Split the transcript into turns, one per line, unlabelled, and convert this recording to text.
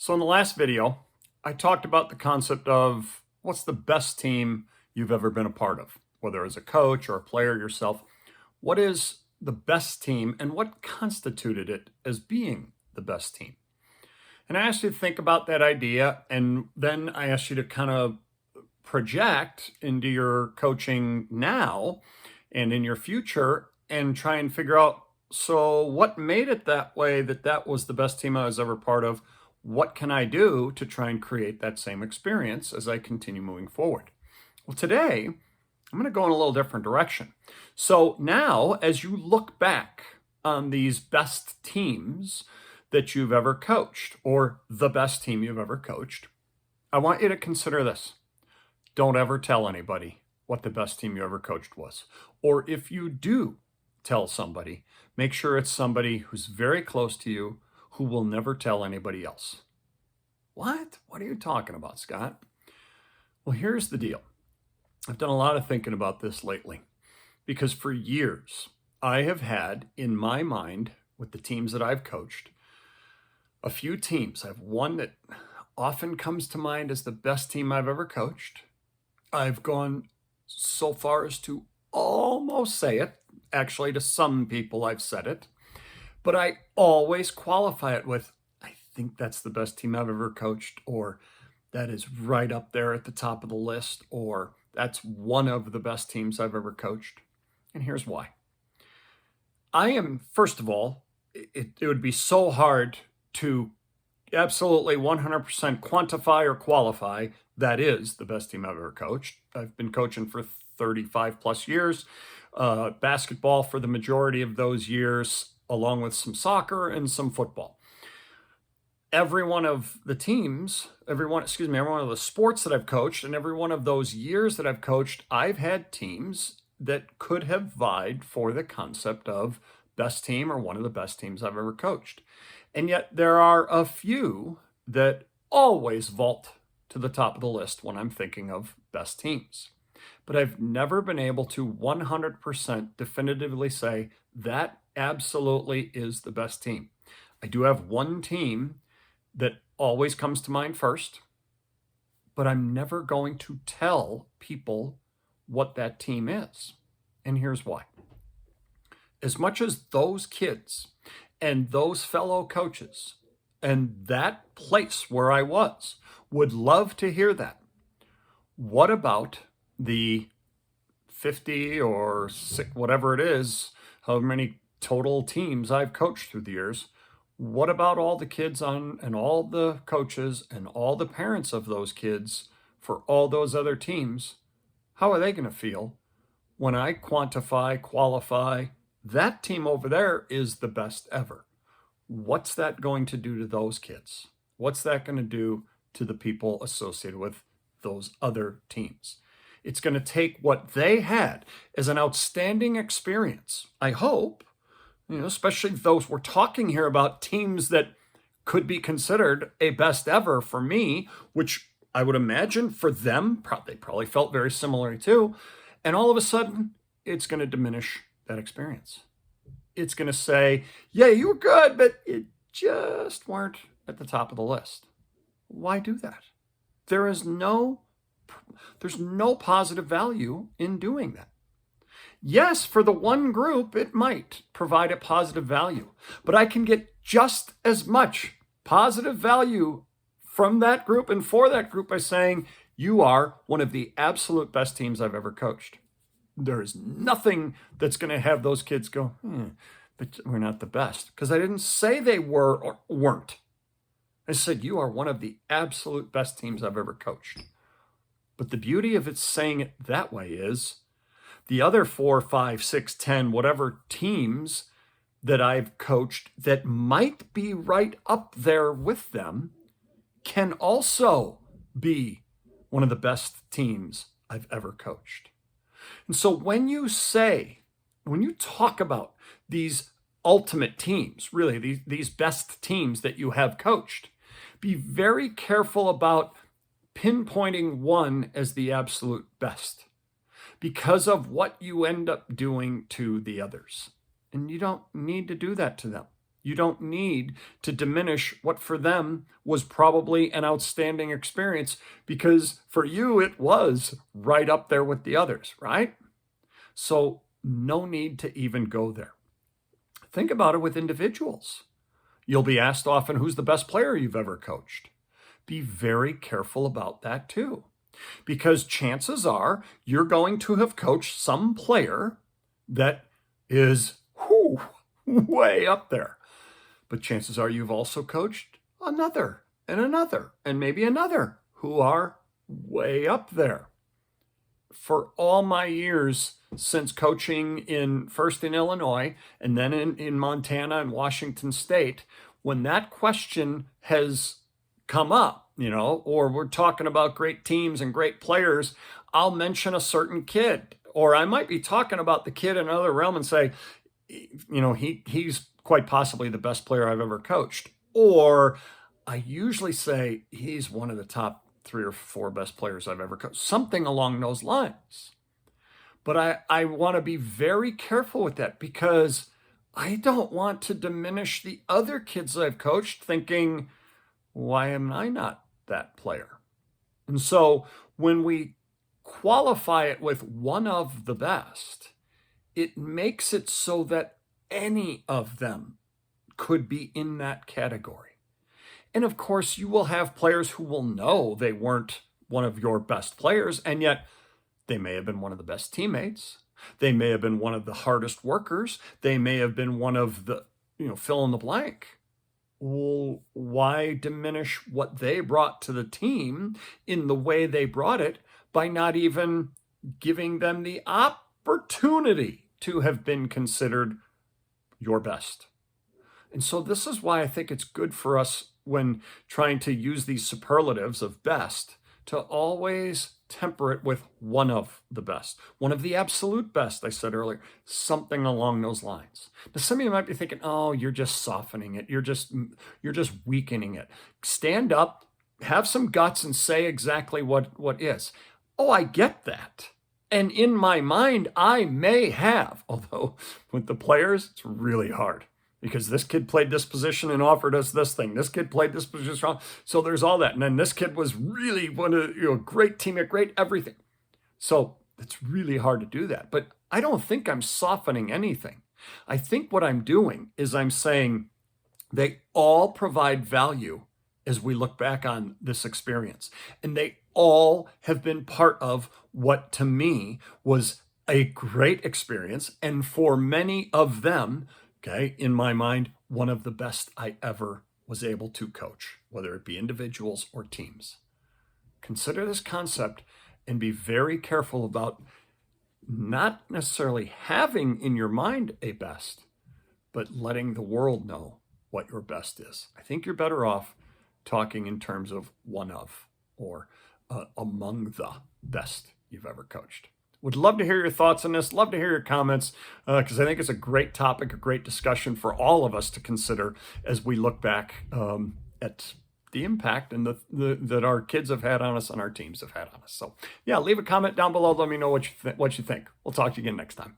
So in the last video, I talked about the concept of what's the best team you've ever been a part of, whether as a coach or a player yourself. What is the best team and what constituted it as being the best team? And I asked you to think about that idea, and then I asked you to kind of project into your coaching now and in your future and try and figure out, so what made it that way, that was the best team I was ever part of? What can I do to try and create that same experience as I continue moving forward? Well, today I'm going to go in a little different direction. So now, as you look back on these best teams that you've ever coached, or the best team you've ever coached, I want you to consider this. Don't ever tell anybody what the best team you ever coached was. Or if you do tell somebody, make sure it's somebody who's very close to you who will never tell anybody else. What? What are you talking about, Scott? Well, here's the deal. I've done a lot of thinking about this lately because for years I have had in my mind with the teams that I've coached, a few teams. I have one that often comes to mind as the best team I've ever coached. I've gone so far as to almost say it. Actually, to some people, I've said it. But I always qualify it with, I think that's the best team I've ever coached, or that is right up there at the top of the list, or that's one of the best teams I've ever coached. And here's why. First of all, it would be so hard to absolutely 100% quantify or qualify that is the best team I've ever coached. I've been coaching for 35 plus years, basketball for the majority of those years, along with some soccer and some football. Every one of the teams, every one of the sports that I've coached, and every one of those years that I've coached, I've had teams that could have vied for the concept of best team or one of the best teams I've ever coached. And yet there are a few that always vault to the top of the list when I'm thinking of best teams. But I've never been able to 100% definitively say that absolutely is the best team. I do have one team that always comes to mind first, but I'm never going to tell people what that team is. And here's why. As much as those kids and those fellow coaches and that place where I was would love to hear that, what about the 50 or whatever it is, however many total teams I've coached through the years? What about all the kids and all the coaches and all the parents of those kids for all those other teams? How are they going to feel when I qualify, that team over there is the best ever? What's that going to do to those kids? What's that going to do to the people associated with those other teams? It's going to take what they had as an outstanding experience, I hope, especially those we're talking here about teams that could be considered a best ever for me, which I would imagine for them, they probably felt very similarly too. And all of a sudden, it's going to diminish that experience. It's going to say, yeah, you were good, but you just weren't at the top of the list. Why do that? There's no positive value in doing that. Yes, for the one group, it might provide a positive value, but I can get just as much positive value from that group and for that group by saying, you are one of the absolute best teams I've ever coached. There's nothing that's going to have those kids go, but we're not the best. Because I didn't say they were or weren't. I said, you are one of the absolute best teams I've ever coached. But the beauty of it saying it that way is the other 4, 5, 6, 10, whatever teams that I've coached that might be right up there with them can also be one of the best teams I've ever coached. And so when you talk about these ultimate teams, really these best teams that you have coached, be very careful about pinpointing one as the absolute best because of what you end up doing to the others. And you don't need to do that to them. You don't need to diminish what for them was probably an outstanding experience, because for you it was right up there with the others, right? So no need to even go there. Think about it with individuals. You'll be asked often, who's the best player you've ever coached? Be very careful about that too, because chances are you're going to have coached some player that is way up there. But chances are you've also coached another and maybe another who are way up there. For all my years since coaching first in Illinois and then in Montana and Washington State, when that question has come up, or we're talking about great teams and great players, I'll mention a certain kid, or I might be talking about the kid in another realm and say, he's quite possibly the best player I've ever coached. Or I usually say he's one of the top 3 or 4 best players I've ever coached, something along those lines. But I want to be very careful with that, because I don't want to diminish the other kids I've coached thinking, why am I not that player? And so when we qualify it with one of the best, it makes it so that any of them could be in that category. And of course, you will have players who will know they weren't one of your best players, and yet they may have been one of the best teammates. They may have been one of the hardest workers. They may have been one of the, fill in the blank. Well, why diminish what they brought to the team in the way they brought it by not even giving them the opportunity to have been considered your best? And so this is why I think it's good for us, when trying to use these superlatives of best, to always temper it with one of the best, one of the absolute best, I said earlier, something along those lines. Now, some of you might be thinking, oh, you're just softening it. You're just weakening it. Stand up, have some guts, and say exactly what is. Oh, I get that. And in my mind, I may have, although with the players, it's really hard, because this kid played this position and offered us this thing. This kid played this position wrong. So there's all that. And then this kid was really great teammate, great everything. So it's really hard to do that. But I don't think I'm softening anything. I think what I'm doing is I'm saying they all provide value as we look back on this experience. And they all have been part of what to me was a great experience. And for many of them, okay, in my mind, one of the best I ever was able to coach, whether it be individuals or teams. Consider this concept and be very careful about not necessarily having in your mind a best, but letting the world know what your best is. I think you're better off talking in terms of one of, or among the best you've ever coached. Would love to hear your thoughts on this. Love to hear your comments, because I think it's a great topic, a great discussion for all of us to consider as we look back at the impact and that our kids have had on us and our teams have had on us. So yeah, leave a comment down below. Let me know what you think. We'll talk to you again next time.